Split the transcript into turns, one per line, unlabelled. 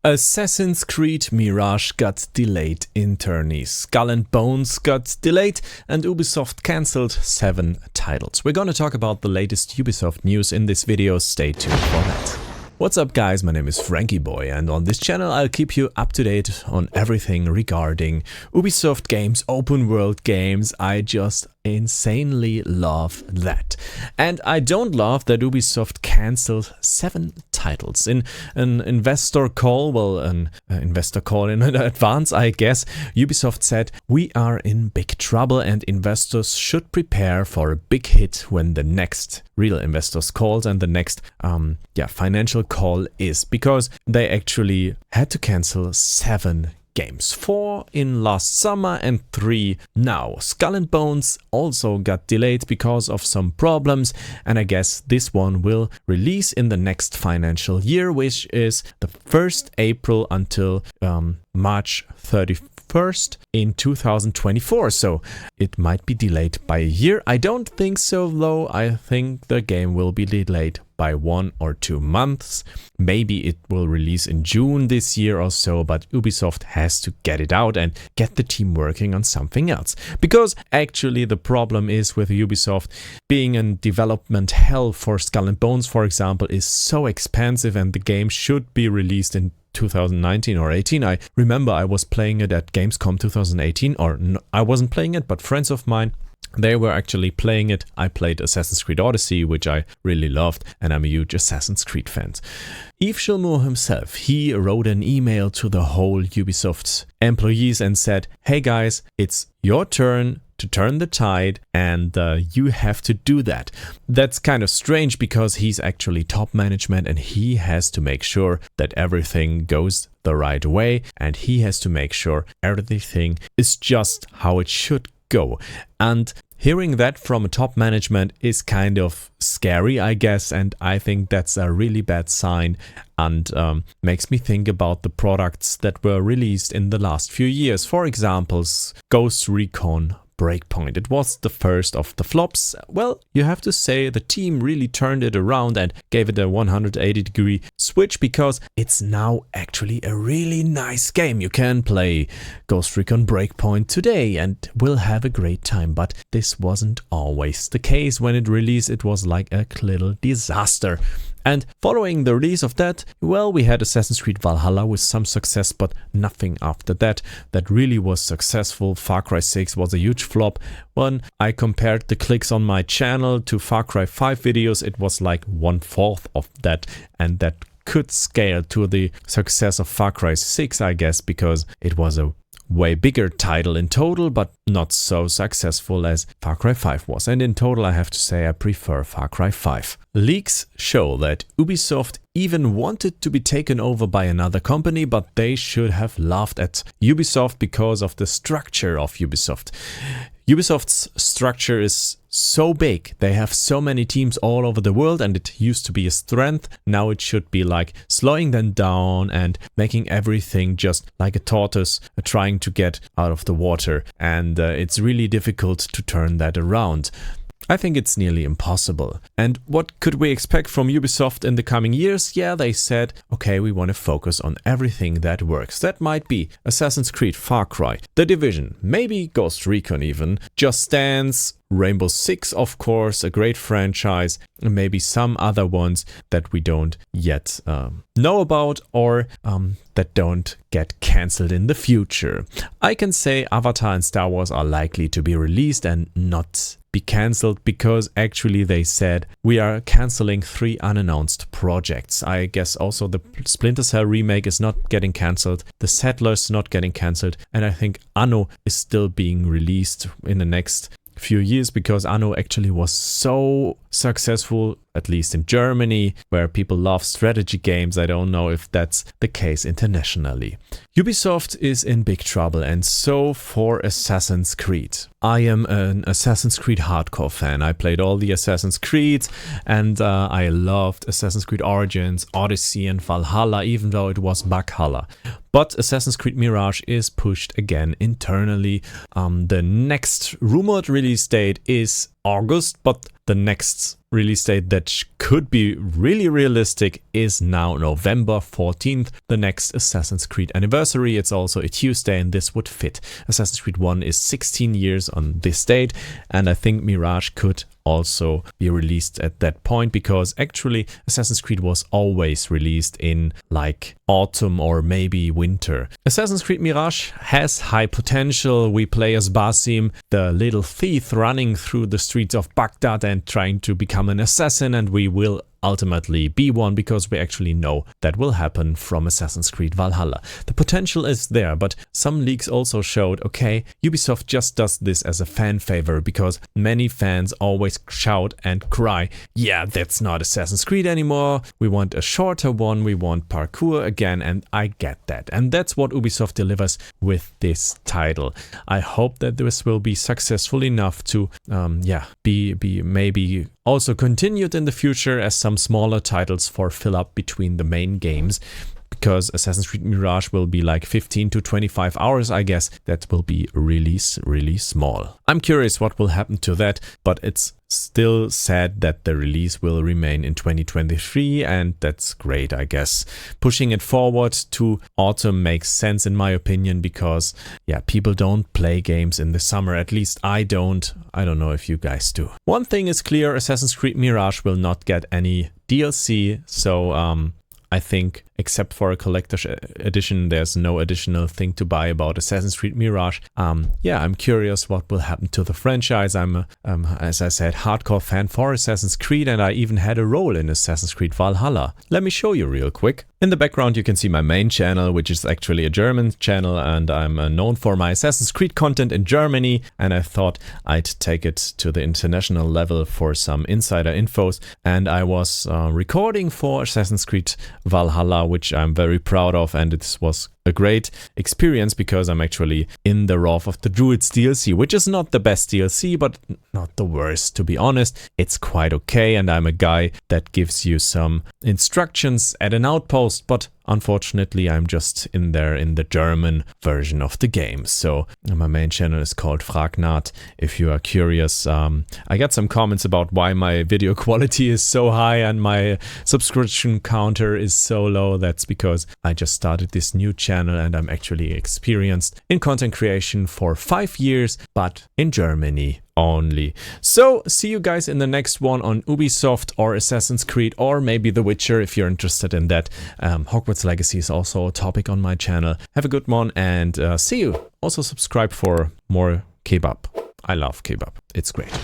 Assassin's Creed Mirage got delayed internally, Skull and Bones got delayed, and Ubisoft cancelled 7 titles. We're gonna talk about the latest Ubisoft news in this video, stay tuned for that. What's up guys, my name is Franky Boy and on this channel I'll keep you up to date on everything regarding Ubisoft games, open world games. I just insanely love that. And I don't love that Ubisoft cancelled 7 titles. In an investor call, in advance I guess, Ubisoft said we are in big trouble and investors should prepare for a big hit when the next real investors calls and the next financial call is, because they actually had to cancel 7 games, 4 in last summer and 3 now. Skull and Bones also got delayed because of some problems, and I guess this one will release in the next financial year, which is the 1st April until March 31st in 2024, so it might be delayed by a year. I don't think so though. I think the game will be delayed by 1 or 2 months. Maybe it will release in June this year or so, but Ubisoft has to get it out and get the team working on something else. Because actually the problem is with Ubisoft, being in development hell for Skull and Bones, for example, is so expensive, and the game should be released in 2019 or 18. I remember I was playing it at Gamescom 2018, or no, I wasn't playing it, but friends of mine, they were actually playing it. I played Assassin's Creed Odyssey, which I really loved, and I'm a huge Assassin's Creed fan. Yves Guillemot himself, he wrote an email to the whole Ubisoft employees and said, hey guys, it's your turn to turn the tide, and you have to do that. That's kind of strange because he's actually top management and he has to make sure that everything goes the right way, and he has to make sure everything is just how it should go. And hearing that from a top management is kind of scary, I guess, and I think that's a really bad sign, and makes me think about the products that were released in the last few years. For example, Ghost Recon Breakpoint. It was the first of the flops. Well, you have to say the team really turned it around and gave it a 180-degree switch, because it's now actually a really nice game. You can play Ghost Recon Breakpoint today and will have a great time, but this wasn't always the case. When it released, it was like a little disaster. And following the release of that, well, we had Assassin's Creed Valhalla with some success, but nothing after that that really was successful. Far Cry 6 was a huge flop. When I compared the clicks on my channel to Far Cry 5 videos, it was like 1/4 of that, and that could scale to the success of Far Cry 6, I guess, because it was a way bigger title in total, but not so successful as Far Cry 5 was. And in total, I have to say I prefer Far Cry 5. Leaks show that Ubisoft even wanted to be taken over by another company, but they should have laughed at Ubisoft because of the structure of Ubisoft. Ubisoft's structure is so big, they have so many teams all over the world, and it used to be a strength. Now it should be like slowing them down and making everything just like a tortoise trying to get out of the water, and it's really difficult to turn that around. I think it's nearly impossible. And what could we expect from Ubisoft in the coming years? Yeah, they said, okay, we want to focus on everything that works. That might be Assassin's Creed, Far Cry, The Division, maybe Ghost Recon even, Just Dance, Rainbow Six, of course, a great franchise, and maybe some other ones that we don't yet know about, or that don't get cancelled in the future. I can say Avatar and Star Wars are likely to be released and not be cancelled, because actually they said we are cancelling 3 unannounced projects. I guess also the Splinter Cell remake is not getting cancelled, the Settlers not getting cancelled, and I think Anno is still being released in the next few years, because Anno actually was so successful, at least in Germany, where people love strategy games. I don't know if that's the case internationally. Ubisoft is in big trouble, and so for Assassin's Creed. I am an Assassin's Creed hardcore fan. I played all the Assassin's Creeds, and I loved Assassin's Creed Origins, Odyssey and Valhalla, even though it was Valhalla. But Assassin's Creed Mirage is pushed again internally. The next rumored release date is August, but the next release date that could be really realistic is now November 14th, the next Assassin's Creed anniversary. It's also a Tuesday and this would fit. Assassin's Creed 1 is 16 years on this date, and I think Mirage could also be released at that point, because actually Assassin's Creed was always released in like autumn or maybe winter. Assassin's Creed Mirage has high potential. We play as Basim, the little thief running through the streets of Baghdad and trying to become an assassin, and we will ultimately be one, because we actually know that will happen from Assassin's Creed Valhalla. The potential is there, but some leaks also showed, okay, Ubisoft just does this as a fan favor, because many fans always shout and cry, yeah, that's not Assassin's Creed anymore, we want a shorter one, we want parkour again, and I get that. And that's what Ubisoft delivers with this title. I hope that this will be successful enough to, be maybe also continued in the future as some smaller titles for fill up between the main games, because Assassin's Creed Mirage will be like 15 to 25 hours, I guess. That will be really small. I'm curious what will happen to that, but it's still sad that the release will remain in 2023, and that's great, I guess. Pushing it forward to autumn makes sense in my opinion, because yeah, people don't play games in the summer. At least I don't. I don't know if you guys do. One thing is clear, Assassin's Creed Mirage will not get any DLC, so I think except for a collector's edition, there's no additional thing to buy about Assassin's Creed Mirage. I'm curious what will happen to the franchise. I'm, as I said, hardcore fan for Assassin's Creed, and I even had a role in Assassin's Creed Valhalla. Let me show you real quick. In the background you can see my main channel, which is actually a German channel, and I'm known for my Assassin's Creed content in Germany, and I thought I'd take it to the international level for some insider infos, and I was recording for Assassin's Creed Valhalla, which I'm very proud of, and it was a great experience because I'm actually in the Wrath of the Druids DLC, which is not the best DLC, but not the worst, to be honest. It's quite okay, and I'm a guy that gives you some instructions at an outpost, but unfortunately I'm just in there in the German version of the game. So my main channel is called Fragnat, if you are curious. I got some comments about why my video quality is so high and my subscription counter is so low. That's because I just started this new channel and I'm actually experienced in content creation for 5 years, but in Germany only. So see you guys in the next one on Ubisoft or Assassin's Creed, or maybe The Witcher if you're interested in that. Hogwarts Legacy is also a topic on my channel. Have a good one and see you. Also subscribe for more kebab. I love kebab. It's great.